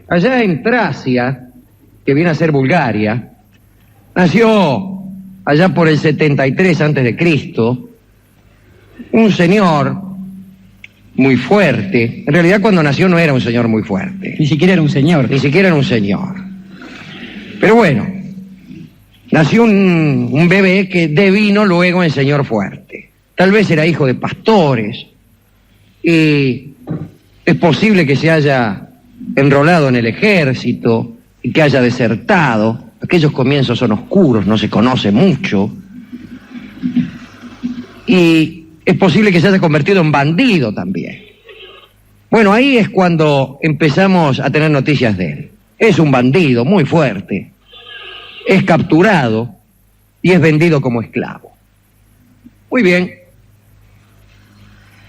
allá en Tracia, que viene a ser Bulgaria, nació allá por el 73 a.C., un señor muy fuerte. En realidad, cuando nació no era un señor muy fuerte. Ni siquiera era un señor. Ni siquiera era un señor. Pero bueno, nació un bebé que devino luego en señor fuerte. Tal vez era hijo de pastores y es posible que se haya enrolado en el ejército y que haya desertado. Aquellos comienzos son oscuros, no se conoce mucho. Y es posible que se haya convertido en bandido también. Bueno, ahí es cuando empezamos a tener noticias de él. Es un bandido muy fuerte. Es capturado y es vendido como esclavo. Muy bien.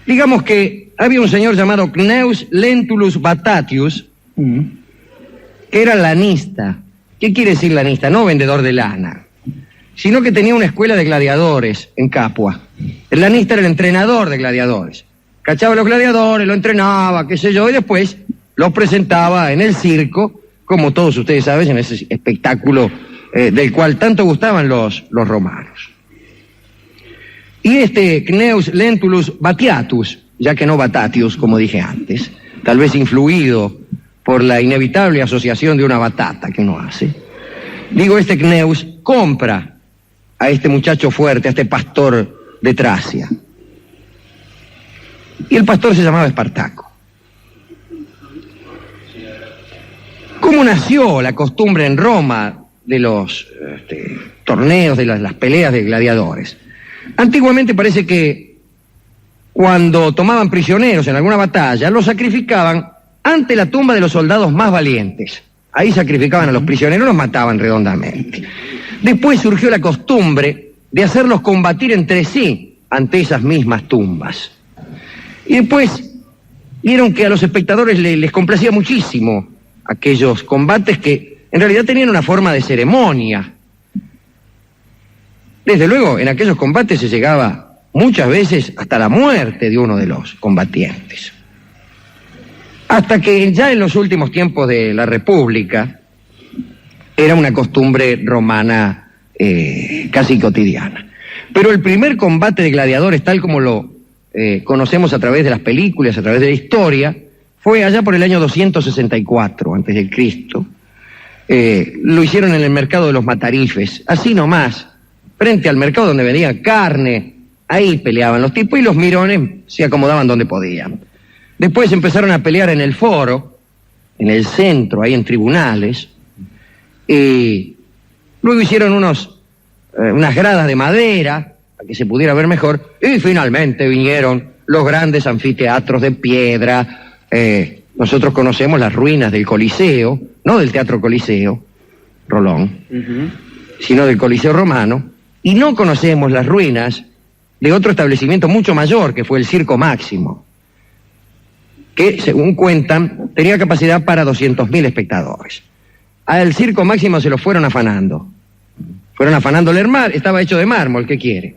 Digamos que había un señor llamado Cneus Lentulus Batatius, que era lanista. ¿Qué quiere decir lanista? No vendedor de lana, sino que tenía una escuela de gladiadores en Capua. El lanista era el entrenador de gladiadores. Cachaba a los gladiadores, lo entrenaba, qué sé yo, y después los presentaba en el circo, como todos ustedes saben, en ese espectáculo del cual tanto gustaban los romanos. Y este Cneus Lentulus Batiatus, ya que no Batatius, como dije antes, tal vez influido por la inevitable asociación de una batata que uno hace, digo, este Cneus compra a este muchacho fuerte, a este pastor de Tracia. Y el pastor se llamaba Espartaco. ¿Cómo nació la costumbre en Roma de los torneos, de las peleas de gladiadores? Antiguamente parece que cuando tomaban prisioneros en alguna batalla, los sacrificaban ante la tumba de los soldados más valientes. Ahí sacrificaban a los prisioneros, los mataban redondamente. Después surgió la costumbre de hacerlos combatir entre sí ante esas mismas tumbas. Y después vieron que a los espectadores les complacía muchísimo aquellos combates que en realidad tenían una forma de ceremonia. Desde luego, en aquellos combates se llegaba muchas veces hasta la muerte de uno de los combatientes. Hasta que ya en los últimos tiempos de la República era una costumbre romana casi cotidiana. Pero el primer combate de gladiadores, tal como lo conocemos a través de las películas, a través de la historia, fue allá por el año 264 a.C. Lo hicieron en el mercado de los Matarifes, así nomás, frente al mercado donde vendían carne. Ahí peleaban los tipos y los mirones se acomodaban donde podían. Después empezaron a pelear en el foro, en el centro, ahí en tribunales. Y luego hicieron unas gradas de madera para que se pudiera ver mejor. Y finalmente vinieron los grandes anfiteatros de piedra. Nosotros conocemos las ruinas del Coliseo, no del Teatro Coliseo, Rolón, sino del Coliseo Romano. Y no conocemos las ruinas de otro establecimiento mucho mayor, que fue el Circo Máximo, que, según cuentan, tenía capacidad para 200.000 espectadores. Al Circo Máximo se lo fueron afanando. Fueron afanando el estaba hecho de mármol, ¿qué quiere?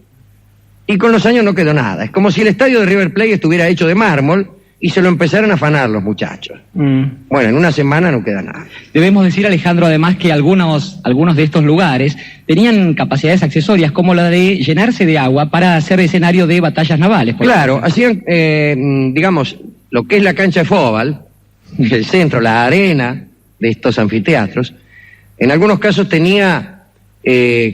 Y con los años no quedó nada. Es como si el estadio de River Plate estuviera hecho de mármol y se lo empezaron a afanar los muchachos. Bueno, en una semana no queda nada. Debemos decir, Alejandro, además que algunos de estos lugares tenían capacidades accesorias, como la de llenarse de agua para hacer escenario de batallas navales. Claro, hacían, digamos, lo que es la cancha de fútbol, el centro, la arena de estos anfiteatros, en algunos casos tenía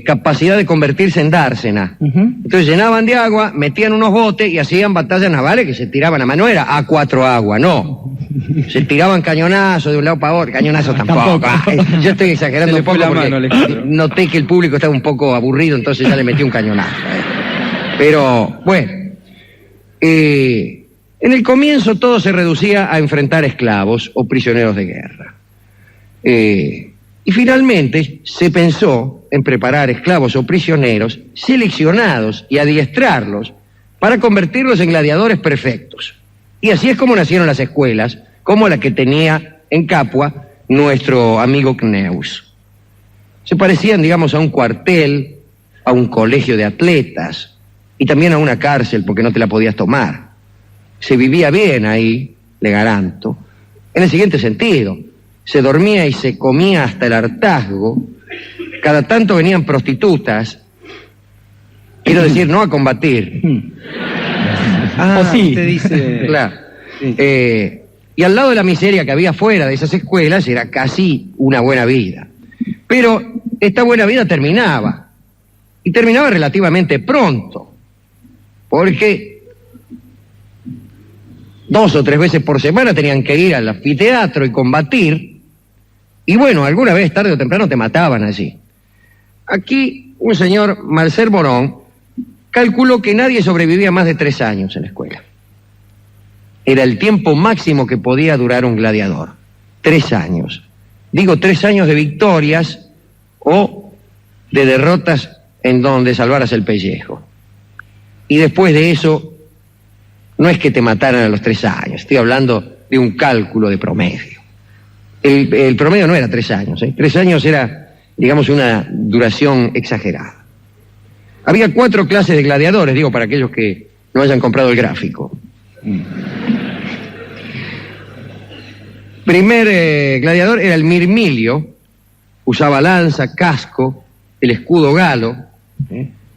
capacidad de convertirse en dársena. Entonces llenaban de agua, metían unos botes y hacían batallas navales que se tiraban a mano. No era a 4 aguas, no. Se tiraban cañonazos de un lado para otro. Cañonazos tampoco. Yo estoy exagerando un poco porque noté que el público estaba un poco aburrido, entonces ya le metí un cañonazo. Pero, bueno, en el comienzo todo se reducía a enfrentar esclavos o prisioneros de guerra. Y finalmente se pensó en preparar esclavos o prisioneros seleccionados y adiestrarlos para convertirlos en gladiadores perfectos. Y así es como nacieron las escuelas, como la que tenía en Capua nuestro amigo Cneus. Se parecían, digamos, a un cuartel, a un colegio de atletas y también a una cárcel porque no te la podías tomar. Se vivía bien ahí, le garanto, en el siguiente sentido. se dormía y se comía hasta el hartazgo. Cada tanto venían prostitutas, quiero decir, no a combatir. O sí. Usted dice... Claro. Y al lado de la miseria que había fuera de esas escuelas era casi una buena vida. Pero esta buena vida terminaba, y terminaba relativamente pronto, porque 2 o 3 veces por semana tenían que ir al anfiteatro y combatir, y bueno, alguna vez tarde o temprano te mataban allí. Aquí un señor, Marcel Morón, calculó que nadie sobrevivía más de 3 años en la escuela. Era el tiempo máximo que podía durar un gladiador. 3 años. Digo, 3 años de victorias o de derrotas en donde salvaras el pellejo. Y después de eso, no es que te mataran a los 3 años, estoy hablando de un cálculo de promedio. El promedio no era 3 años, 3 años era, digamos, una duración exagerada. Había 4 clases de gladiadores, digo, para aquellos que no hayan comprado el gráfico. Primer gladiador era el mirmilio, usaba lanza, casco, el escudo galo,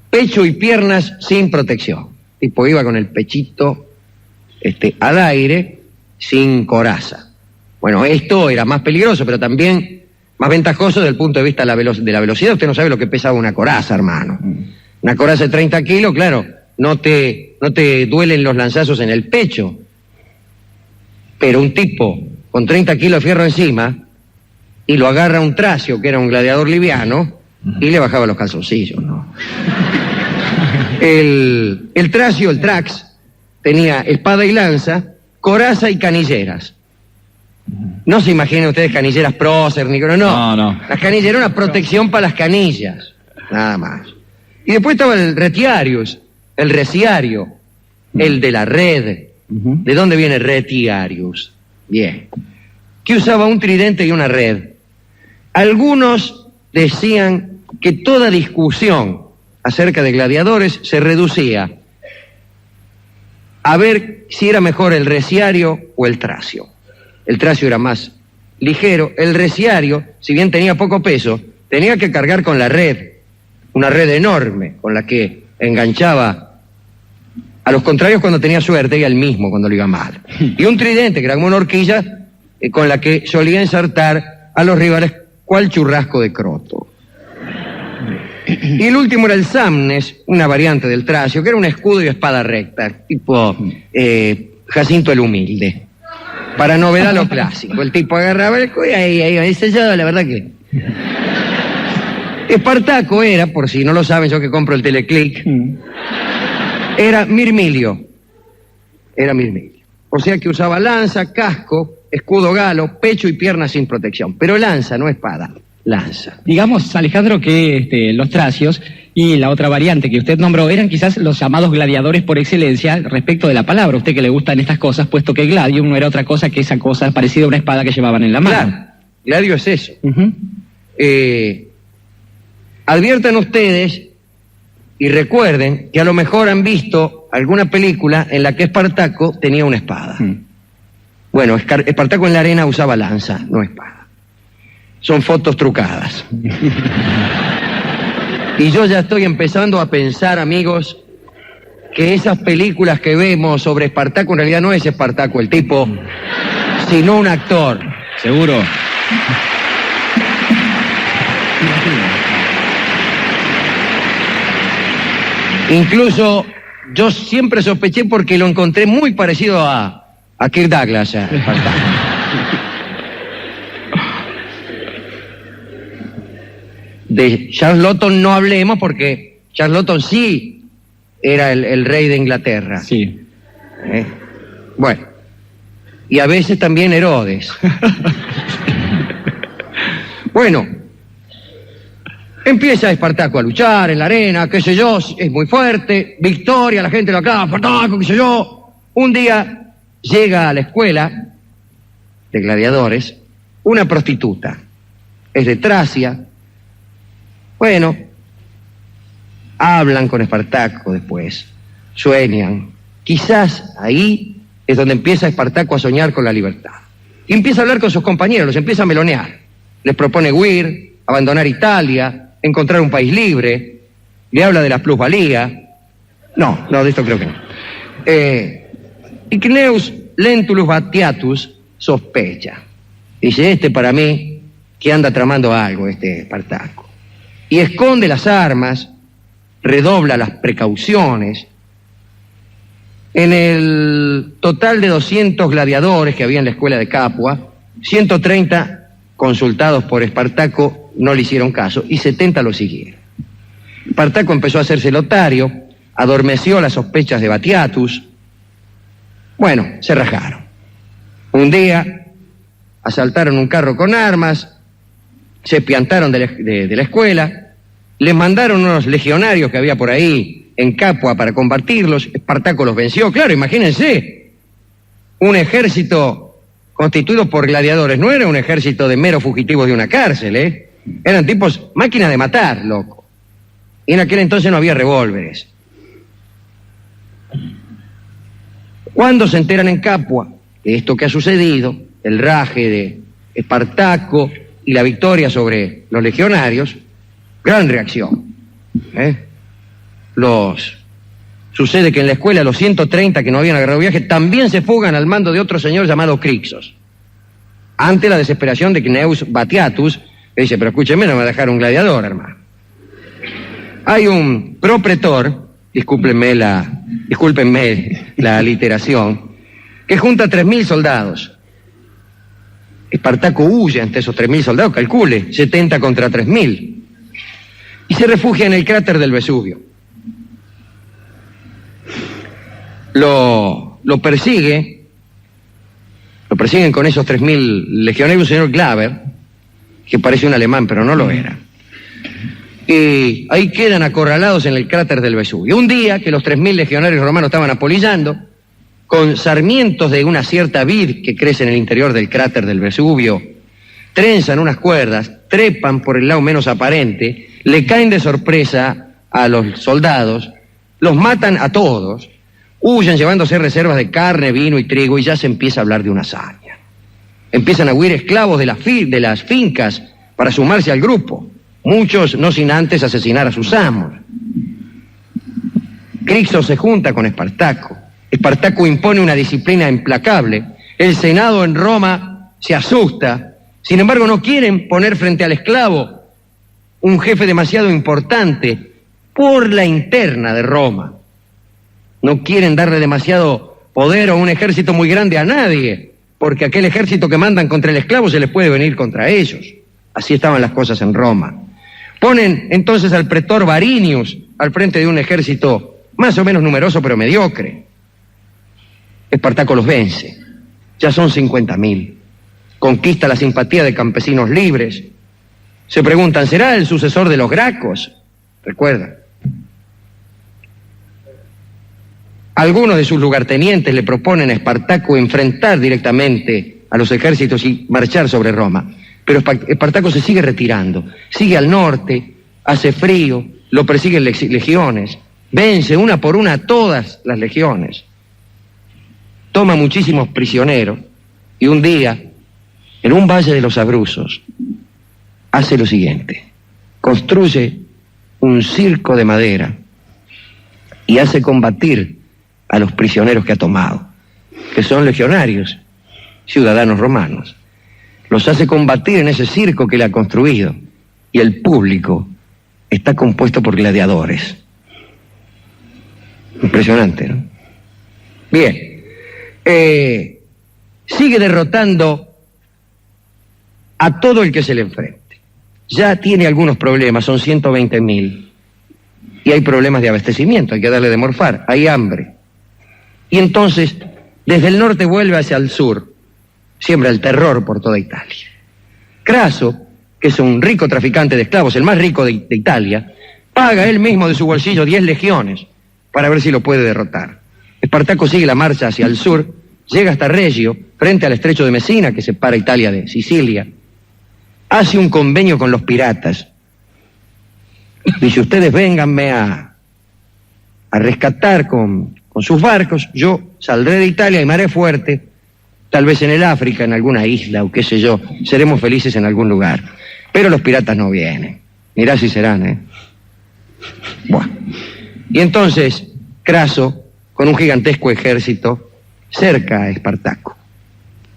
pecho y piernas sin protección. Tipo iba con el pechito al aire, sin coraza. Bueno, esto era más peligroso, pero también más ventajoso desde el punto de vista de la velocidad. Usted no sabe lo que pesaba una coraza, hermano. Una coraza de 30 kilos, claro, no te duelen los lanzazos en el pecho. Pero un tipo con 30 kilos de fierro encima, y lo agarra un tracio, que era un gladiador liviano, y le bajaba los calzoncillos, ¿no? El tracio, el trax, tenía espada y lanza, coraza y canilleras. No se imaginen ustedes canilleras prócer, ni no. No. Las canilleras eran una protección para las canillas, nada más. Y después estaba el retiarius, el reciario, el de la red. ¿De dónde viene retiarius? Bien. Que usaba un tridente y una red. Algunos decían que toda discusión acerca de gladiadores se reducía a ver si era mejor el reciario o el tracio. El tracio era más ligero. El reciario, si bien tenía poco peso, tenía que cargar con la red, una red enorme con la que enganchaba a los contrarios cuando tenía suerte y al mismo cuando le iba mal. Y un tridente, que era como una horquilla, con la que solía ensartar a los rivales cual churrasco de croto. Y el último era el samnes, una variante del tracio, que era un escudo y espada recta, tipo Jacinto el Humilde. Para novedad lo clásico. El tipo agarraba el escudo y ahí dice yo, la verdad que... Espartaco era, por si no lo saben, yo que compro el Teleclick, era mirmilio. Era mirmilio. O sea que usaba lanza, casco, escudo galo, pecho y piernas sin protección. Pero lanza, no espada. Lanza. Digamos, Alejandro, que los tracios y la otra variante que usted nombró eran quizás los llamados gladiadores por excelencia respecto de la palabra. Usted que le gustan estas cosas, puesto que gladium no era otra cosa que esa cosa parecida a una espada que llevaban en la mano. Claro, gladio es eso. Adviertan ustedes y recuerden que a lo mejor han visto alguna película en la que Espartaco tenía una espada. Bueno, Espartaco en la arena usaba lanza, no espada. Son fotos trucadas. Y yo ya estoy empezando a pensar, amigos, que esas películas que vemos sobre Espartaco en realidad no es Espartaco el tipo, sino un actor. ¿Seguro? Incluso yo siempre sospeché porque lo encontré muy parecido a Kirk Douglas, Espartaco. De Charles Lawton no hablemos porque Charles Lawton sí era el rey de Inglaterra. Sí. Bueno, y a veces también Herodes. Bueno, empieza Espartaco a luchar en la arena, qué sé yo, es muy fuerte, victoria, la gente lo aclama, Espartaco, qué sé yo. Un día llega a la escuela de gladiadores una prostituta, es de Tracia. Bueno, hablan con Espartaco después, sueñan. Quizás ahí es donde empieza Espartaco a soñar con la libertad. y empieza a hablar con sus compañeros, los empieza a melonear. Les propone huir, abandonar Italia, encontrar un país libre, le habla de la plusvalía. No, de esto creo que no. Y Cneus Lentulus Batiatus sospecha. Dice, para mí, que anda tramando algo, Espartaco. Y esconde las armas, redobla las precauciones. En el total de 200 gladiadores que había en la escuela de Capua, 130 consultados por Espartaco no le hicieron caso y 70 lo siguieron. Espartaco empezó a hacerse lotario, adormeció las sospechas de Batiatus. Bueno, se rajaron. Un día asaltaron un carro con armas, se piantaron de la escuela, les mandaron unos legionarios que había por ahí en Capua para combatirlos. Espartaco los venció. Claro, imagínense, un ejército constituido por gladiadores, no era un ejército de meros fugitivos de una cárcel, eran tipos, máquinas de matar, loco. Y en aquel entonces no había revólveres. Cuando se enteran en Capua de esto que ha sucedido, el raje de Espartaco y la victoria sobre los legionarios, gran reacción. Sucede que en la escuela los 130 que no habían agarrado viaje también se fugan al mando de otro señor llamado Crixos. Ante la desesperación de Cneus Batiatus, que dice, pero escúcheme, no me va a dejar un gladiador, hermano. Hay un propretor, discúlpenme la aliteración, que junta 3.000 soldados. Espartaco huye ante esos 3.000 soldados, calcule, 70 contra 3.000. Y se refugia en el cráter del Vesubio. Lo persiguen con esos 3.000 legionarios, un señor Glaber, que parece un alemán, pero no lo era. Y ahí quedan acorralados en el cráter del Vesubio. Un día que los 3.000 legionarios romanos estaban apolillando, con sarmientos de una cierta vid que crece en el interior del cráter del Vesubio, trenzan unas cuerdas, trepan por el lado menos aparente, le caen de sorpresa a los soldados, los matan a todos, huyen llevándose reservas de carne, vino y trigo, y ya se empieza a hablar de una hazaña. Empiezan a huir esclavos de las fincas para sumarse al grupo, muchos no sin antes asesinar a sus amos. Crixos se junta con Espartaco. Espartaco impone una disciplina implacable. El Senado en Roma se asusta. Sin embargo, no quieren poner frente al esclavo un jefe demasiado importante por la interna de Roma. No quieren darle demasiado poder o un ejército muy grande a nadie, porque aquel ejército que mandan contra el esclavo se les puede venir contra ellos. Así estaban las cosas en Roma. Ponen entonces al pretor Varinius al frente de un ejército más o menos numeroso pero mediocre. Espartaco los vence. Ya son 50.000. Conquista la simpatía de campesinos libres. Se preguntan, ¿será el sucesor de los Gracos? Recuerda. Algunos de sus lugartenientes le proponen a Espartaco enfrentar directamente a los ejércitos y marchar sobre Roma. Pero Espartaco se sigue retirando, sigue al norte, hace frío, lo persiguen legiones, vence una por una a todas las legiones, toma muchísimos prisioneros y un día, en un valle de los Abruzos, hace lo siguiente: construye un circo de madera y hace combatir a los prisioneros que ha tomado, que son legionarios, ciudadanos romanos. Los hace combatir en ese circo que le ha construido, y el público está compuesto por gladiadores. Impresionante, ¿no? Bien, sigue derrotando a todo el que se le enfrente. Ya tiene algunos problemas, son 120.000, y hay problemas de abastecimiento, hay que darle de morfar, hay hambre. Y entonces, desde el norte vuelve hacia el sur, siembra el terror por toda Italia. Craso, que es un rico traficante de esclavos, el más rico de Italia, paga él mismo de su bolsillo 10 legiones para ver si lo puede derrotar. Espartaco sigue la marcha hacia el sur, llega hasta Regio, frente al estrecho de Messina, que separa Italia de Sicilia, hace un convenio con los piratas. Dice, ustedes vénganme a rescatar con sus barcos, yo saldré de Italia y me haré fuerte tal vez en el África, en alguna isla o qué sé yo, seremos felices en algún lugar. Pero los piratas no vienen. Mirá si serán, ¿eh? Buah. Y entonces, Craso, con un gigantesco ejército, cerca a Espartaco.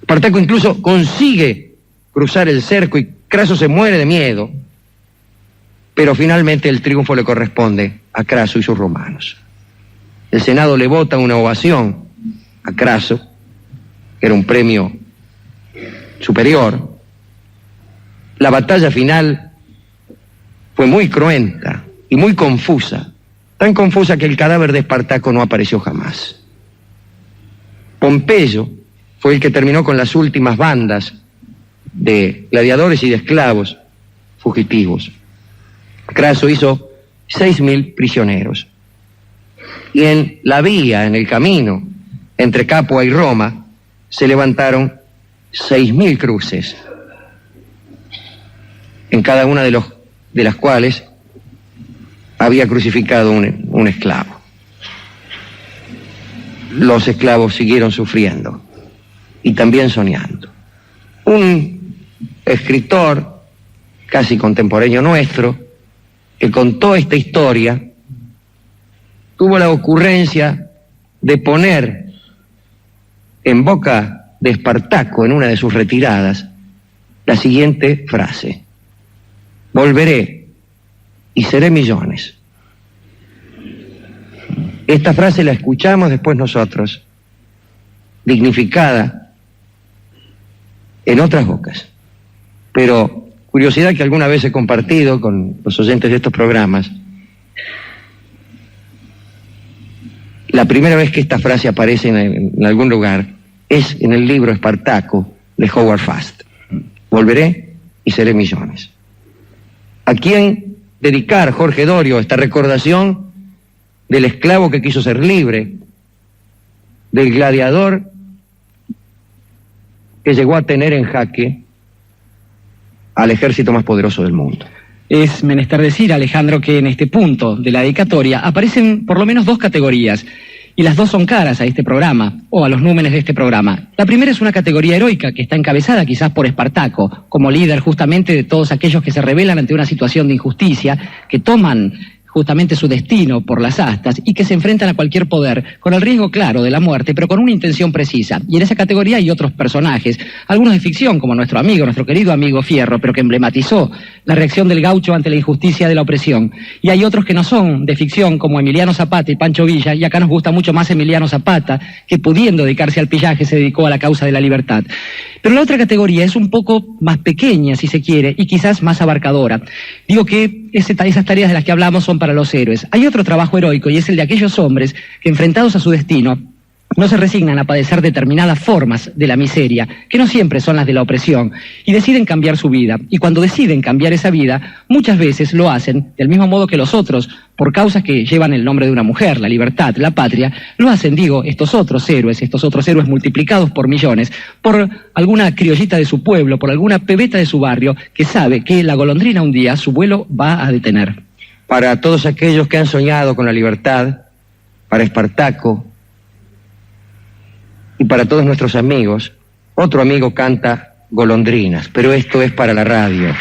Espartaco incluso consigue cruzar el cerco y Craso se muere de miedo, pero finalmente el triunfo le corresponde a Craso y sus romanos. El Senado le vota una ovación a Craso, que era un premio superior. La batalla final fue muy cruenta y muy confusa, tan confusa que el cadáver de Espartaco no apareció jamás. Pompeyo fue el que terminó con las últimas bandas de gladiadores y de esclavos fugitivos. Craso hizo 6.000 prisioneros. Y en la vía, en el camino, entre Capua y Roma, se levantaron 6.000 cruces, en cada una de las cuales había crucificado un esclavo. Los esclavos siguieron sufriendo y también soñando. Un escritor casi contemporáneo nuestro que contó esta historia tuvo la ocurrencia de poner en boca de Espartaco en una de sus retiradas la siguiente frase: volveré y seré millones. Esta frase la escuchamos después nosotros, dignificada en otras bocas. Pero curiosidad que alguna vez he compartido con los oyentes de estos programas, la primera vez que esta frase aparece en algún lugar es en el libro Espartaco de Howard Fast. Volveré y seré millones. ¿A quién dedicar, Jorge Dorio, esta recordación del esclavo que quiso ser libre, del gladiador que llegó a tener en jaque al ejército más poderoso del mundo? Es menester decir, Alejandro, que en este punto de la dedicatoria aparecen por lo menos dos categorías, y las dos son caras a este programa, o a los númenes de este programa. La primera es una categoría heroica, que está encabezada quizás por Espartaco, como líder justamente de todos aquellos que se rebelan ante una situación de injusticia, que toman justamente su destino por las astas y que se enfrentan a cualquier poder, con el riesgo claro de la muerte, pero con una intención precisa. Y en esa categoría hay otros personajes, algunos de ficción, como nuestro querido amigo Fierro, pero que emblematizó la reacción del gaucho ante la injusticia de la opresión. Y hay otros que no son de ficción, como Emiliano Zapata y Pancho Villa, y acá nos gusta mucho más Emiliano Zapata, que pudiendo dedicarse al pillaje se dedicó a la causa de la libertad. Pero la otra categoría es un poco más pequeña, si se quiere, y quizás más abarcadora. Digo que esas tareas de las que hablamos son para los héroes. Hay otro trabajo heroico, y es el de aquellos hombres que, enfrentados a su destino, no se resignan a padecer determinadas formas de la miseria, que no siempre son las de la opresión, y deciden cambiar su vida. Y cuando deciden cambiar esa vida, muchas veces lo hacen del mismo modo que los otros, por causas que llevan el nombre de una mujer, la libertad, la patria, lo hacen, estos otros héroes multiplicados por millones, por alguna criollita de su pueblo, por alguna pebeta de su barrio, que sabe que la golondrina un día su vuelo va a detener. Para todos aquellos que han soñado con la libertad, para Espartaco, y para todos nuestros amigos, otro amigo canta golondrinas, pero esto es para la radio.